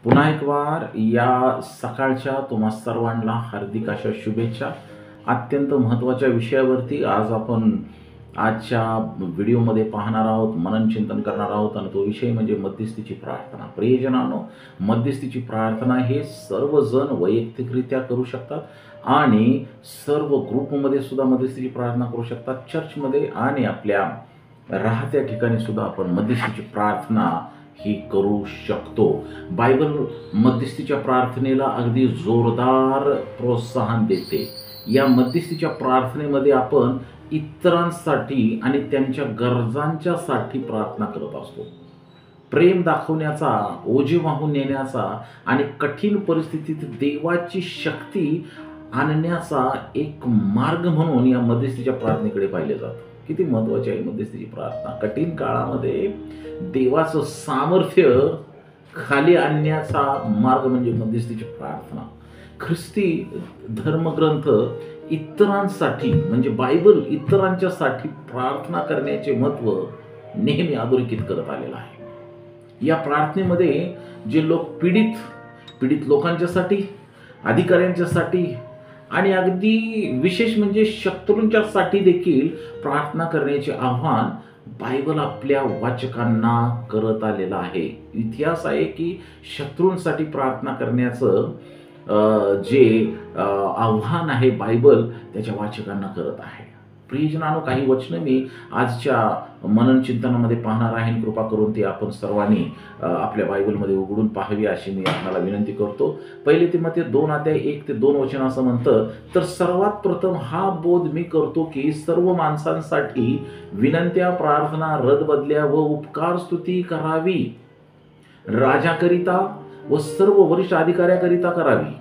पुन्हा एक वार या सकाळच्या तुम्हा सर्वांना हार्दिक अशा शुभेच्छा. अत्यंत महत्त्वाच्या विषयावरती आज आपण आजच्या व्हिडिओमध्ये पाहणार आहोत, मनन चिंतन करणार आहोत आणि तो विषय म्हणजे मध्यस्थीची प्रार्थना. प्रियजनांनो, मध्यस्थीची प्रार्थना हे सर्वजण वैयक्तिकरित्या करू शकतात आणि सर्व ग्रुपमध्ये सुद्धा मध्यस्थीची प्रार्थना करू शकतात. चर्चमध्ये आणि आपल्या राहत्या ठिकाणी सुद्धा आपण मध्यस्थीची प्रार्थना ही करू शकतो. बायबल मध्यस्थीच्या प्रार्थनेला अगदी जोरदार प्रोत्साहन देते. या मध्यस्थीच्या प्रार्थनेमध्ये आपण इतरांसाठी आणि त्यांच्या गरजांच्यासाठी प्रार्थना करत असतो. प्रेम दाखवण्याचा, ओझे वाहून नेण्याचा आणि कठीण परिस्थितीत देवाची शक्ती आणण्याचा एक मार्ग म्हणून या मध्यस्थीच्या प्रार्थनेकडे पाहिले जातं. किती महत्त्वाची आहे मध्यस्थीची प्रार्थना. कठीण काळामध्ये देवाचं सामर्थ्य खाली आणण्याचा मार्ग म्हणजे मध्यस्थीची प्रार्थना. ख्रिस्ती धर्मग्रंथ इतरांसाठी म्हणजे बायबल इतरांच्यासाठी प्रार्थना करण्याचे महत्त्व नेहमी अधोरेखित करत आलेलं आहे. या प्रार्थनेमध्ये जे लोक पीडित लोकांच्यासाठी, अधिकाऱ्यांच्यासाठी आणि अगदी विशेष म्हणजे शत्रूंच्यासाठी देखील प्रार्थना करण्याचे आव्हान बायबल आपल्या वाचकांना करत आलेलं आहे. इतिहास आहे की शत्रूंसाठी प्रार्थना करण्याचं जे आव्हान आहे बायबल त्याच्या वाचकांना करत आहे. प्रियजनांनो, काही वचनं मी आजच्या मनन चिंतनामध्ये पाहणार आहे. कृपा करून ते आपण सर्वांनी आपल्या बायबलमध्ये उघडून पाहावी अशी मी आपल्याला विनंती करतो. पहिले तिमोथेय 2:1-2 असं म्हणतं, तर सर्वात प्रथम हा बोध मी करतो की सर्व माणसांसाठी विनंत्या, प्रार्थना, रदबदल्या व उपकार स्तुती करावी, राजाकरिता व सर्व वरिष्ठ अधिकाऱ्याकरिता करावी,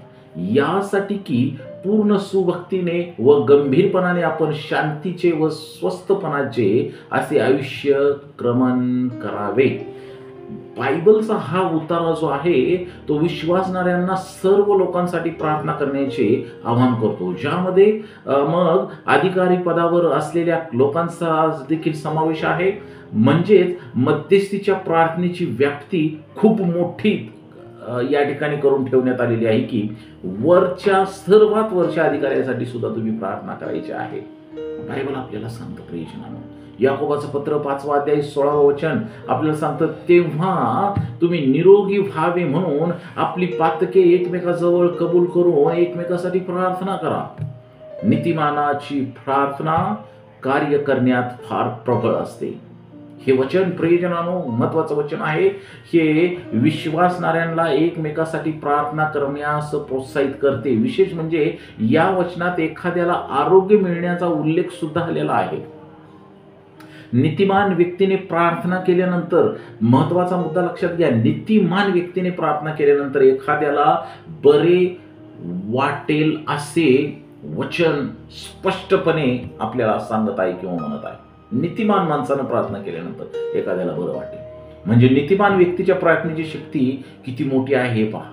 यासाठी की पूर्ण सुभक्तीने व गंभीरपणाने आपण शांतीचे व स्वस्थपणाचे असे आयुष्य क्रमण करावे. बायबलचा हा उतारा जो आहे तो विश्वासणाऱ्यांना सर्व लोकांसाठी प्रार्थना करण्याचे आवाहन करतो, ज्यामध्ये मग अधिकारी पदावर असलेल्या लोकांचा देखील समावेश आहे. म्हणजेच मध्यस्थीच्या प्रार्थनेची व्याप्ती खूप मोठी या ठिकाणी करून ठेवण्यात आलेली आहे की सर्वात वरच्या अधिकाऱ्यासाठी सुद्धा तुम्ही प्रार्थना करायची आहे. बायबल आपल्याला सांगतं प्रियजनांनो, याकोबाचं पत्र 5:16 आपल्याला सांगतं, तेव्हा तुम्ही निरोगी व्हावे म्हणून आपली पातके एकमेकाजवळ कबूल करून एकमेकासाठी प्रार्थना करा. नीतिमानाची प्रार्थना कार्य करण्यात फार प्रबळ असते. हे वचन प्रियजनांनो महत्वाचं वचन आहे. हे विश्वासणाऱ्यांना एकमेकासाठी प्रार्थना करण्यास प्रोत्साहित करते. विशेष म्हणजे या वचनात एखाद्याला आरोग्य मिळण्याचा उल्लेख सुद्धा आलेला आहे. नीतिमान व्यक्तीने प्रार्थना केल्यानंतर, महत्वाचा मुद्दा लक्षात घ्या, नीतिमान व्यक्तीने प्रार्थना केल्यानंतर एखाद्याला बरे वाटेल असे वचन स्पष्टपणे आपल्याला सांगत आहे किंवा म्हणत आहे. नीतिमान माणसानं प्रार्थना केल्यानंतर एखाद्याला बरं वाटेल. म्हणजे नीतिमान व्यक्तीच्या प्रार्थनेची शक्ती किती मोठी आहे हे पहा.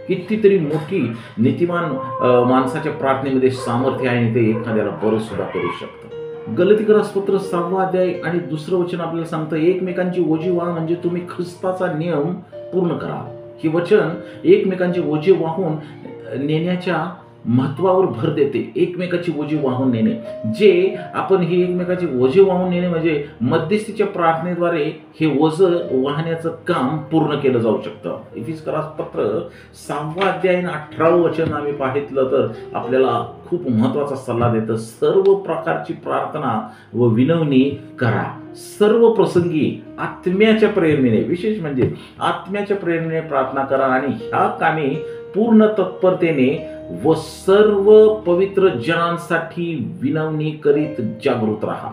कितीतरी मोठी नीतिमान माणसाच्या प्रार्थनेमध्ये सामर्थ्य आहे आणि ते एखाद्याला बरं सुद्धा करू शकतं. गलातीपत्र 6 आणि 2 वचन आपल्याला सांगतं, एकमेकांची ओझी व्हा म्हणजे तुम्ही ख्रिस्ताचा नियम पूर्ण करा. हे वचन एकमेकांचे ओझे वाहून नेण्याच्या महत्वावर भर देते. एकमेकाची ओझी वाहून नेणे, जे आपण हे एकमेकाची ओझे वाहून नेणे म्हणजे मध्यस्थीच्या प्रार्थनेद्वारे हे ओझं वाहण्याचं काम पूर्ण केलं जाऊ शकतं. इफिसकरास 6:18 आम्ही पाहितलं तर आपल्याला खूप महत्वाचा सल्ला देतं. सर्व प्रकारची प्रार्थना व विनवणी करा, सर्व प्रसंगी आत्म्याच्या प्रेरणेने, विशेष म्हणजे आत्म्याच्या प्रेरणेने प्रार्थना करा आणि ह्या कामी पूर्ण तत्परतेने व सर्व पवित्र जनांसाठी विनवणी करीत जागृत राहा.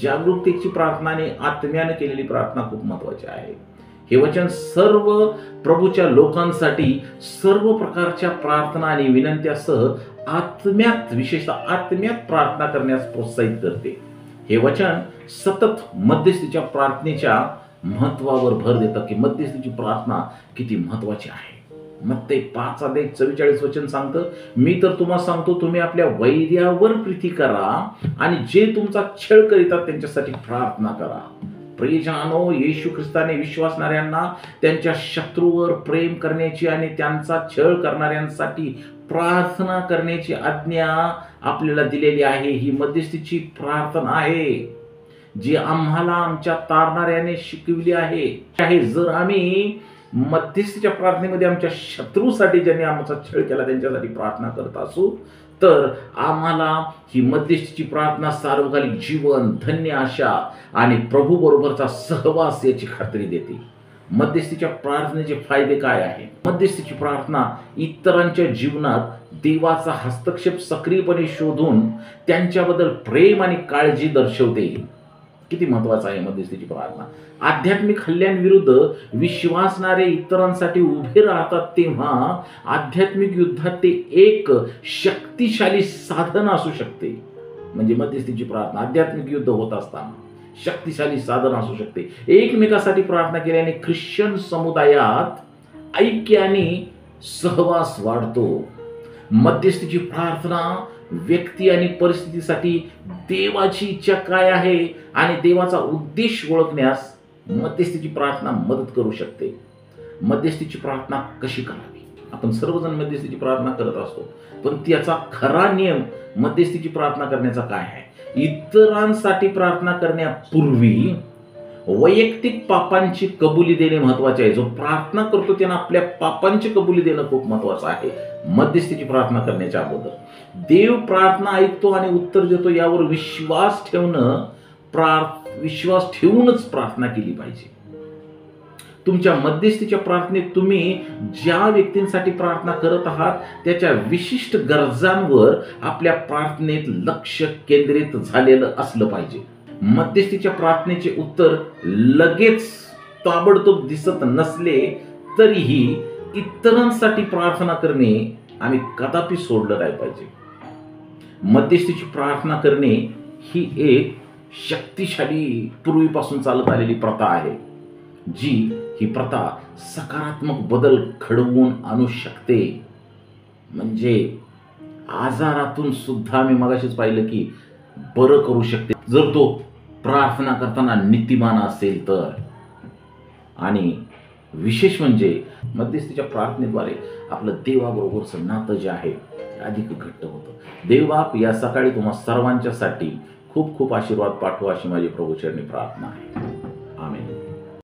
जागरूकतेची प्रार्थनाने, आत्म्याने केलेली प्रार्थना खूप महत्वाची आहे. हे वचन सर्व प्रभूच्या लोकांसाठी सर्व प्रकारच्या प्रार्थना आणि विनंत्यासह आत्म्यात, विशेषतः आत्म्यात प्रार्थना करण्यास प्रोत्साहित करते. हे वचन सतत मध्यस्थीच्या प्रार्थनेच्या महत्वावर भर देतं की मध्यस्थीची प्रार्थना किती महत्वाची आहे. मत्ते 5:44 वचन सांगतं, मी तर तुम्हाला सांगतो, तुम्ही आपल्या वैर्यावर प्रीती करा आणि जे तुमचा छळ करीतात त्यांच्यासाठी प्रार्थना करा. प्रियजनांनो, येशू ख्रिस्ताने विश्वासणाऱ्यांना त्यांच्या शत्रूवर प्रेम करण्याची आणि त्यांचा छळ करणाऱ्यांसाठी प्रार्थना करण्याची आज्ञा आपल्याला दिलेली आहे. ही मध्यस्थीची प्रार्थना आहे जी आम्हाला आमच्या तारणाऱ्याने शिकविली आहे. जर आम्ही मध्यस्थीच्या प्रार्थनेमध्ये आमच्या शत्रूसाठी, ज्यांनी आमचा छळ केला, त्यांच्यासाठी प्रार्थना करत असू, तर आम्हाला ही मध्यस्थीची प्रार्थना सार्वकालिक जीवन, धन्य आशा आणि प्रभू बरोबरचा सहवास याची खात्री देते. मध्यस्थीच्या प्रार्थनेचे फायदे काय आहे? मध्यस्थीची प्रार्थना इतरांच्या जीवनात देवाचा हस्तक्षेप सक्रियपणे शोधून त्यांच्याबद्दल प्रेम आणि काळजी दर्शवते. किती महत्वाचं आहे मध्यस्थीची प्रार्थना. आध्यात्मिक हल्ल्यांविरुद्ध विश्वासणारे इतरांसाठी उभे राहतात तेव्हा आध्यात्मिक युद्धात ते एक शक्तिशाली साधन असू शकते. म्हणजे मध्यस्थीची प्रार्थना आध्यात्मिक युद्ध होत असताना शक्तिशाली साधन असू शकते. एकमेकासाठी प्रार्थना केल्याने ख्रिश्चन समुदायात ऐक्य आणि सहवास वाढतो. मध्यस्थीची प्रार्थना व्यक्ती आणि परिस्थितीसाठी देवाची इच्छा काय आहे आणि देवाचा उद्देश ओळखण्यास मध्यस्थीची प्रार्थना मदत करू शकते. मध्यस्थीची प्रार्थना कशी करावी? आपण सर्वजण मध्यस्थीची प्रार्थना करत असतो, पण त्याचा खरा नियम मध्यस्थीची प्रार्थना करण्याचा काय आहे? इतरांसाठी प्रार्थना करण्यापूर्वी वैयक्तिक पापांची कबुली देणे महत्वाचे आहे. जो प्रार्थना करतो त्यानं आपल्या पापांची कबुली देणं खूप महत्वाचं आहे. मध्यस्थीची प्रार्थना करण्याच्या अगोदर देव प्रार्थना ऐकतो आणि उत्तर देतो यावर विश्वास ठेवूनच प्रार्थना केली पाहिजे. तुमच्या मध्यस्थीच्या प्रार्थनेत तुम्ही ज्या व्यक्तींसाठी प्रार्थना करत आहात त्याच्या विशिष्ट गरजांवर आपल्या प्रार्थनेत लक्ष केंद्रित झालेलं असलं पाहिजे. मध्यस्थीच्या प्रार्थनेचे उत्तर लगेच ताबडतोब दिसत नसले तरीही इतरांसाठी प्रार्थना करणे आम्ही कदापि सोडलं नाही पाहिजे. मध्यस्थीची प्रार्थना करणे ही एक शक्तिशाली पूर्वीपासून चालत आलेली प्रथा आहे, जी ही प्रथा सकारात्मक बदल घडवून आणू शकते. म्हणजे आजारातून सुद्धा मी मगाशीच पाहिलं की बरं करू शकते, जर तो प्रार्थना करताना नीतिमान असेल तर. आणि विशेष म्हणजे मध्यस्थीच्या प्रार्थनेद्वारे आपलं देवाबरोबरचं नातं जे आहे ते अधिक घट्ट होतं. देवबाप या सकाळी तुम्हा सर्वांच्यासाठी खूप खूप आशीर्वाद पाठवा अशी माझी प्रभूचरणी प्रार्थना आहे.